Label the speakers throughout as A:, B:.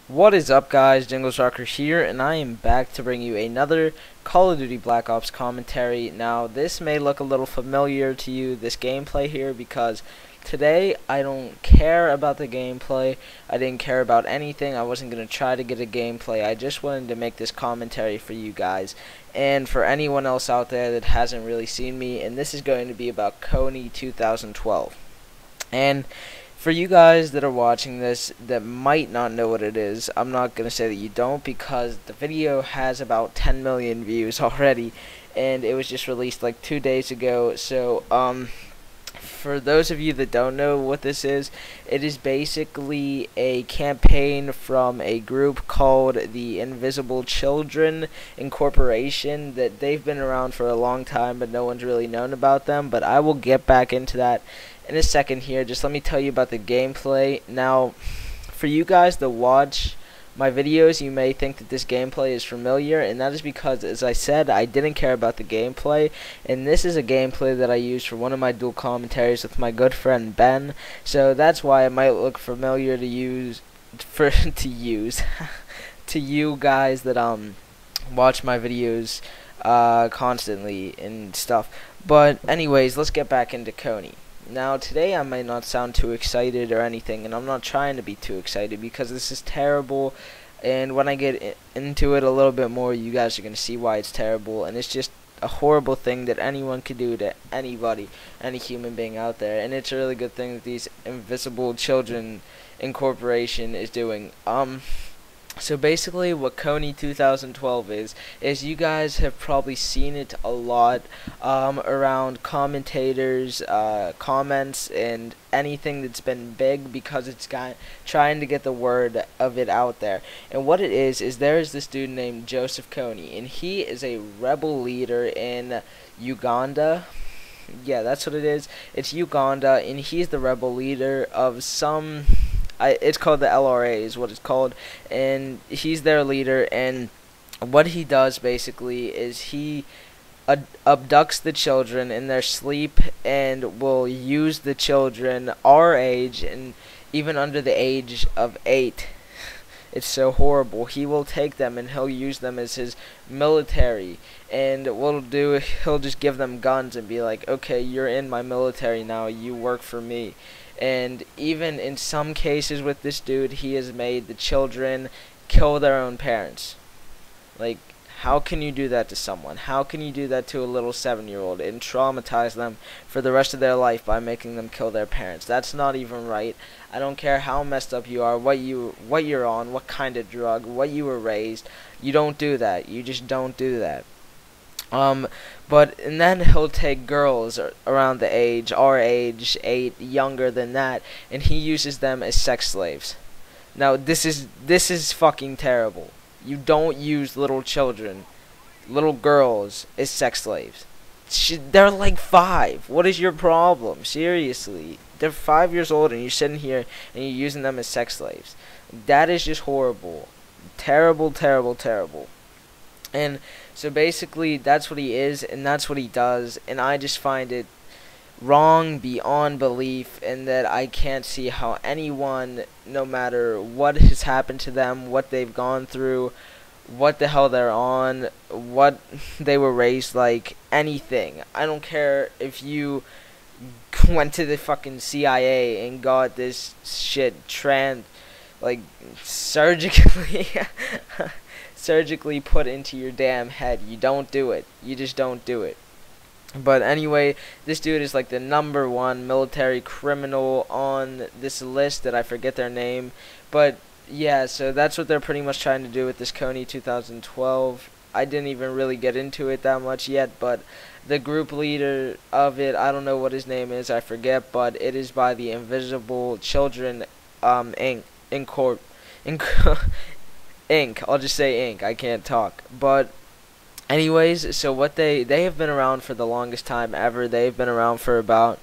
A: What is up, guys? Jingles Rocker here, and I am back to bring you another Call of Duty Black Ops commentary. Now, this may look a little familiar to you, this gameplay here, because today I don't care about the gameplay. I didn't care about anything. I wasn't going to try to get a gameplay. I just wanted to make this commentary for you guys and for anyone else out there that hasn't really seen me, and this is going to be about Kony 2012. And for you guys that are watching this that might not know what it is, I'm not going to say that you don't, because the video has about 10 million views already, and it was just released like 2 days ago. So for those of you that don't know what this is, it is basically a campaign from a group called the Invisible Children Incorporation. That they've been around for a long time, but no one's really known about them. But I will get back into that in a second here. Just let me tell you about the gameplay. Now, for you guys that watch my videos, you may think that this gameplay is familiar, and that is because, as I said, I didn't care about the gameplay, and this is a gameplay that I used for one of my dual commentaries with my good friend Ben. So that's why it might look familiar to use to you guys that watch my videos constantly and stuff. But anyways, let's get back into Kony. Now, today I might not sound too excited or anything, and I'm not trying to be too excited because this is terrible, and when I get into it a little bit more, you guys are going to see why it's terrible, and it's just a horrible thing that anyone could do to anybody, any human being out there, and it's a really good thing that these Invisible Children Incorporation is doing. So basically what Kony 2012 is you guys have probably seen it a lot around commentators, comments, and anything that's been big, because it's trying to get the word of it out there. And what it is there is this dude named Joseph Kony, and he is a rebel leader in Uganda. Yeah, that's what it is. It's Uganda, and he's the rebel leader of some... it's called the LRA is what it's called, and he's their leader, and what he does basically is he abducts the children in their sleep and will use the children our age and even under the age of 8. It's so horrible. He will take them and he'll use them as his military, and what'll do, he'll just give them guns and be like, okay, you're in my military now, you work for me. And even in some cases with this dude, he has made the children kill their own parents. Like, how can you do that to someone? How can you do that to a little 7-year-old and traumatize them for the rest of their life by making them kill their parents? That's not even right. I don't care how messed up you are, what you're on, what kind of drug, what you were raised. You don't do that. You just don't do that. And then he'll take girls around the age, our age, 8, younger than that, and he uses them as sex slaves. Now, this is fucking terrible. You don't use little children, little girls, as sex slaves. They're like 5. What is your problem? Seriously. They're 5 years old, and you're sitting here and you're using them as sex slaves. That is just horrible. Terrible, terrible, terrible. And so basically that's what he is, and that's what he does, and I just find it wrong beyond belief, and that I can't see how anyone, no matter what has happened to them, what they've gone through, what the hell they're on, what they were raised like, anything. I don't care if you went to the fucking CIA and got this shit like surgically put into your damn head. You don't do it. You just don't do it. But anyway, this dude is like the #1 military criminal on this list that I forget their name. But yeah, so that's what they're pretty much trying to do with this Kony 2012. I didn't even really get into it that much yet, but the group leader of it, I don't know what his name is, I forget, but it is by the Invisible Children Inc. I'll just say Inc. I can't talk. But anyways, so what they have been around for the longest time ever. They've been around for about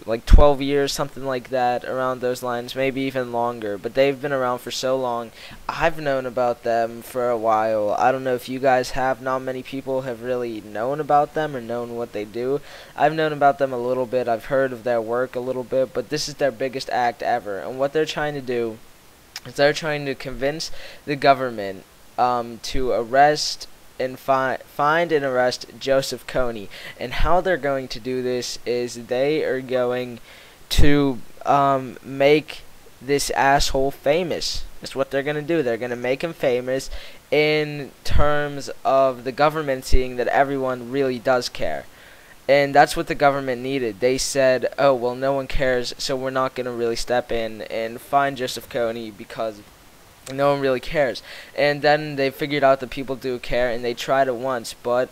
A: like 12 years, something like that, around those lines, maybe even longer. But they've been around for so long. I've known about them for a while. I don't know if you guys have. Not many people have really known about them or known what they do. I've known about them a little bit. I've heard of their work a little bit, but this is their biggest act ever. And what they're trying to do They're trying to convince the government to arrest and find and arrest Joseph Kony. And how they're going to do this is they are going to make this asshole famous. That's what they're going to do. They're going to make him famous in terms of the government seeing that everyone really does care. And that's what the government needed. They said, oh, well, no one cares, so we're not going to really step in and find Joseph Kony because no one really cares. And then they figured out that people do care, and they tried it once. But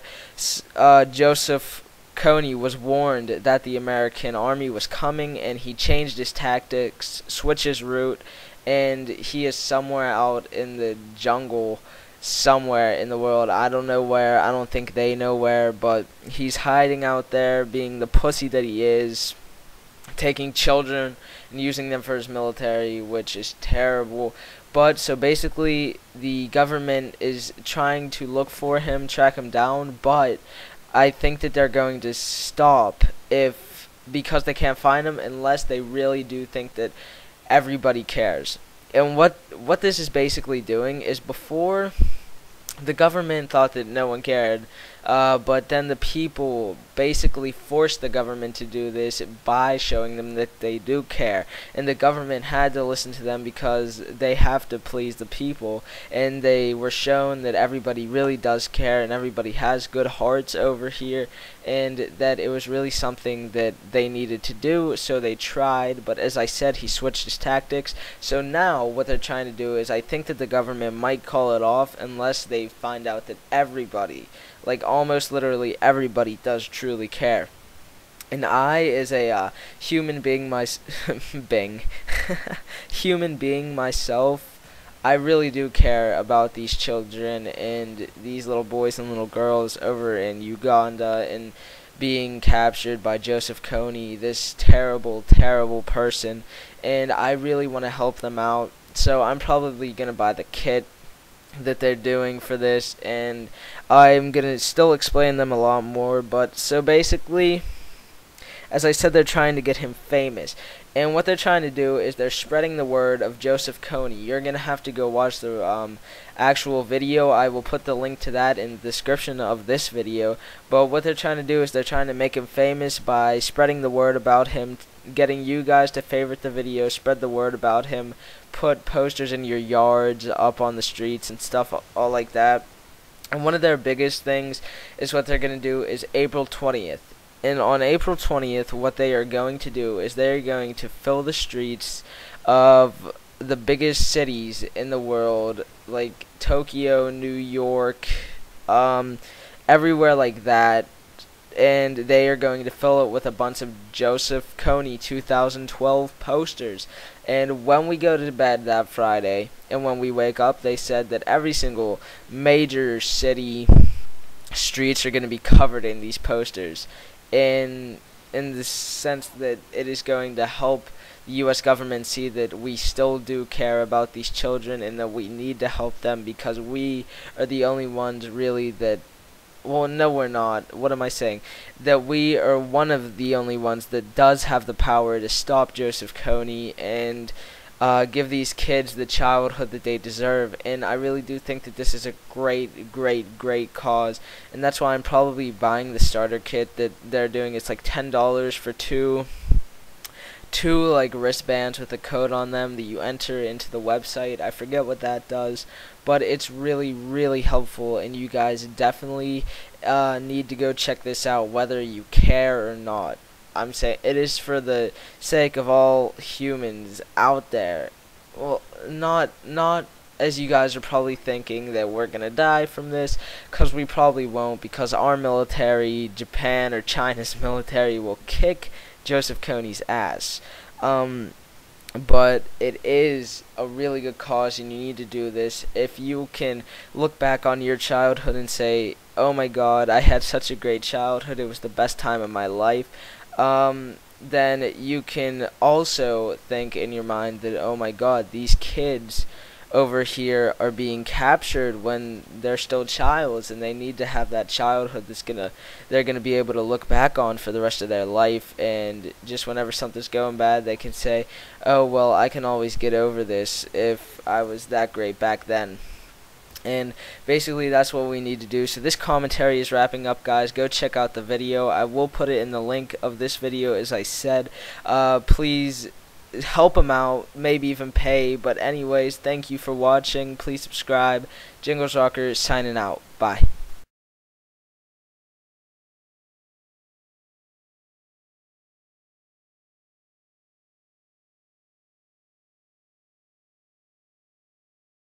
A: Joseph Kony was warned that the American army was coming, and he changed his tactics, switched his route, and he is somewhere out in the jungle somewhere in the world. I don't know where. I don't think they know where, but he's hiding out there being the pussy that he is, taking children and using them for his military, which is terrible. But so basically the government is trying to look for him, track him down, but I think that they're going to stop because they can't find him unless they really do think that everybody cares. And what this is basically doing is, before, the government thought that no one cared, but then the people basically forced the government to do this by showing them that they do care. And the government had to listen to them because they have to please the people. And they were shown that everybody really does care and everybody has good hearts over here, and that it was really something that they needed to do, so they tried. But as I said, he switched his tactics. So now what they're trying to do is, I think that the government might call it off unless they find out that everybody, like almost literally everybody, does truly care. And I, as a human being, human being myself, I really do care about these children and these little boys and little girls over in Uganda and being captured by Joseph Kony, this terrible, terrible person. And I really want to help them out. So I'm probably going to buy the kit that they're doing for this, and I'm going to still explain them a lot more. But so basically, as I said, they're trying to get him famous. And what they're trying to do is they're spreading the word of Joseph Kony. You're going to have to go watch the actual video. I will put the link to that in the description of this video. But what they're trying to do is they're trying to make him famous by spreading the word about him, getting you guys to favorite the video, spread the word about him, put posters in your yards, up on the streets and stuff, all like that. And one of their biggest things is what they're going to do is April 20th. And on April 20th, what they are going to do is they're going to fill the streets of the biggest cities in the world, like Tokyo, New York, everywhere like that. And they are going to fill it with a bunch of Joseph Kony 2012 posters. And when we go to bed that Friday, and when we wake up, they said that every single major city streets are going to be covered in these posters. In the sense that it is going to help the U.S. government see that we still do care about these children and that we need to help them, because we are the only ones really that, well, no, we're not. What am I saying? That we are one of the only ones that does have the power to stop Joseph Kony and give these kids the childhood that they deserve. And I really do think that this is a great, great, great cause, and that's why I'm probably buying the starter kit that they're doing. It's like $10 for two like wristbands with a code on them that you enter into the website. I forget what that does, but it's really, really helpful, and you guys definitely need to go check this out, whether you care or not. I'm saying it is for the sake of all humans out there. Well, not as you guys are probably thinking that we're gonna die from this, because we probably won't, because our military, Japan or China's military, will kick Joseph Kony's ass. But it is a really good cause, and you need to do this. If you can look back on your childhood and say, oh my god, I had such a great childhood, it was the best time of my life, then you can also think in your mind that, oh my god, these kids over here are being captured when they're still childs, and they need to have that childhood they're gonna be able to look back on for the rest of their life. And just whenever something's going bad, they can say, oh well, I can always get over this if I was that great back then. And basically that's what we need to do. So this commentary is wrapping up, guys. Go check out the video. I will put it in the link of this video, as I said. Please help them out, maybe even pay. But anyways, thank you for watching. Please subscribe. Jingles Rocker signing out. Bye.